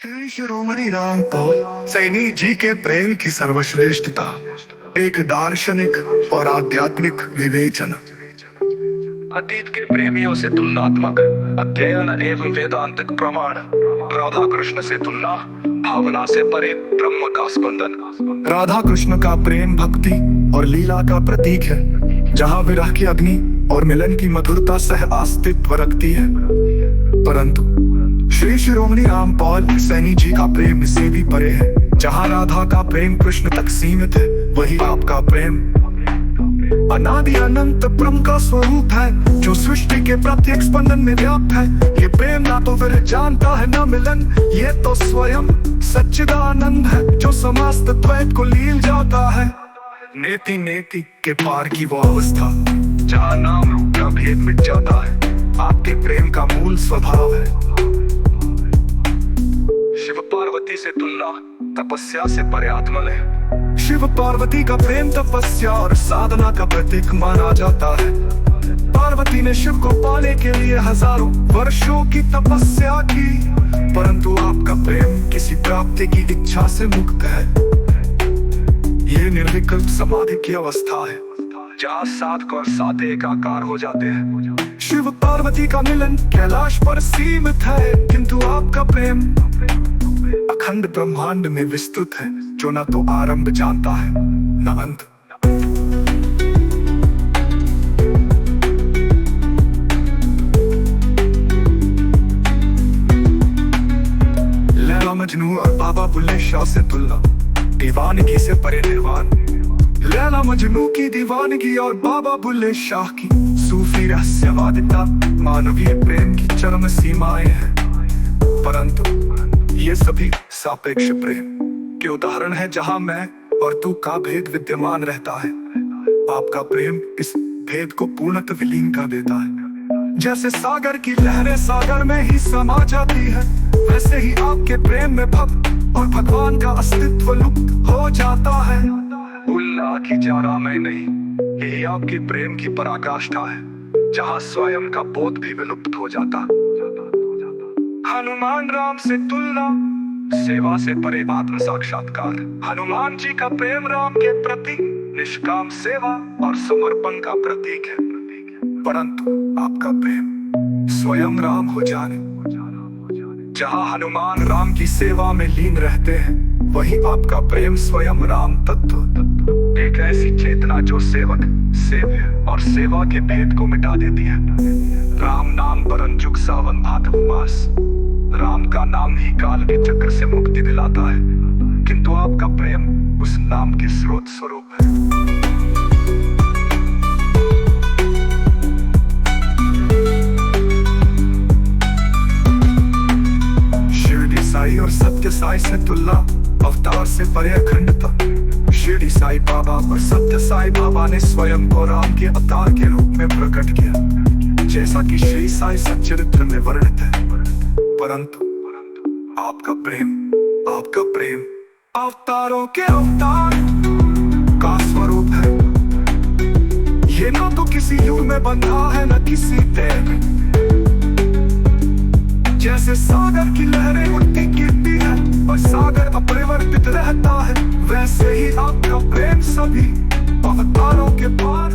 श्री शिरोमणि रामपाल सैनी जी के प्रेम की सर्वश्रेष्ठता, एक दार्शनिक और आध्यात्मिक विवेचन। अतीत के प्रेमियों से तुलनात्मक अध्ययन एवं वेदांतिक प्रमाण। राधा कृष्ण से तुलना, भावना से परे ब्रह्म का स्पंदन। राधा कृष्ण का प्रेम भक्ति और लीला का प्रतीक है, जहाँ विरह की अग्नि और मिलन की मधुरता सह अस्तित्व रखती है। परंतु श्री शिरोमणि रामपाल सैनी जी का प्रेम इससे भी परे है। जहाँ राधा का प्रेम कृष्ण तक सीमित है, वही आपका प्रेम अनादि अनंत ब्रह्म का स्वरूप है, जो सृष्टि के प्रत्येक स्पंदन में व्याप्त है। ये प्रेम ना तो विरह जानता है ना मिलन, ये तो स्वयं सच्चिदानंद है, जो समस्त द्वैत को लील जाता है। नेति नेति के पार की वो अवस्था, जहाँ नाम रूप का भेद मिट जाता है, आपके प्रेम का मूल स्वभाव है। शिव पार्वती से तुलना, तपस्या से परे आत्मलय। शिव पार्वती का प्रेम तपस्या और साधना का प्रतीक माना जाता है। पार्वती ने शिव को पाने के लिए हजारों वर्षों की तपस्या की, परंतु आपका प्रेम किसी प्राप्ति की इच्छा से मुक्त है। ये निर्विकल्प समाधि की अवस्था है, जहाँ साधक और साधे एकाकार हो जाते हैं। शिव पार्वती का मिलन कैलाश पर सीमित है, किंतु आपका प्रेम अखंड ब्रह्मांड में विस्तृत है, जो न तो आरंभ जानता है न अंत। लैला मजनू और बाबा बुल्ले शाह से तुलना, दीवानगी से परे निर्वाण। लैला मजनू की दीवानगी और बाबा बुल्ले शाह की सूफी रहस्यवादिता मानवीय प्रेम की चरम सीमाएं हैं। परंतु ये सभी सापेक्ष प्रेम के उदाहरण है, जहां मैं और तू का भेद विद्यमान रहता है। आपका प्रेम इस भेद को पूर्णतः विलीन कर देता है। जैसे सागर की लहरें सागर में ही समा जाती है, वैसे ही आपके प्रेम में भक्त और भगवान का अस्तित्व लुप्त हो जाता है। उल्लाह की जारा में नहीं, यही आपके प्रेम की पराकाष्ठा है, जहाँ स्वयं का बोध भी विलुप्त हो जाता। हनुमान राम से तुलना, सेवा से परे आत्म साक्षात्कार। हनुमान जी का प्रेम राम के प्रति निष्काम सेवा और समर्पण का प्रतीक है, परंतु आपका प्रेम स्वयं राम हो जाने। जहाँ हनुमान राम की सेवा में लीन रहते हैं, वही आपका प्रेम स्वयं राम तत्व, एक ऐसी चेतना जो सेवक सेव्य और सेवा के भेद को मिटा देती है। राम नाम बरन जुग सावन भादव मास। राम का नाम ही काल के चक्र से मुक्ति दिलाता है, किंतु आपका प्रेम उस नाम के स्रोत स्वरूप है। शिरडी साई और सत्य साई से तुलना, अवतार से परे अखंडता। शिरडी साई बाबा और सत्य साई बाबा ने स्वयं को राम के अवतार के रूप में प्रकट किया, जैसा कि श्री साई सच्चरित्र में वर्णित है। परंतु आपका प्रेम अवतारों के अवतार का स्वरूप है। ये न तो किसी युग में बंधा है, न किसी देह में। जैसे सागर की लहरें उठती गिरती है और सागर अपरिवर्तित रहता है, वैसे ही आपका प्रेम सभी अवतारों के पार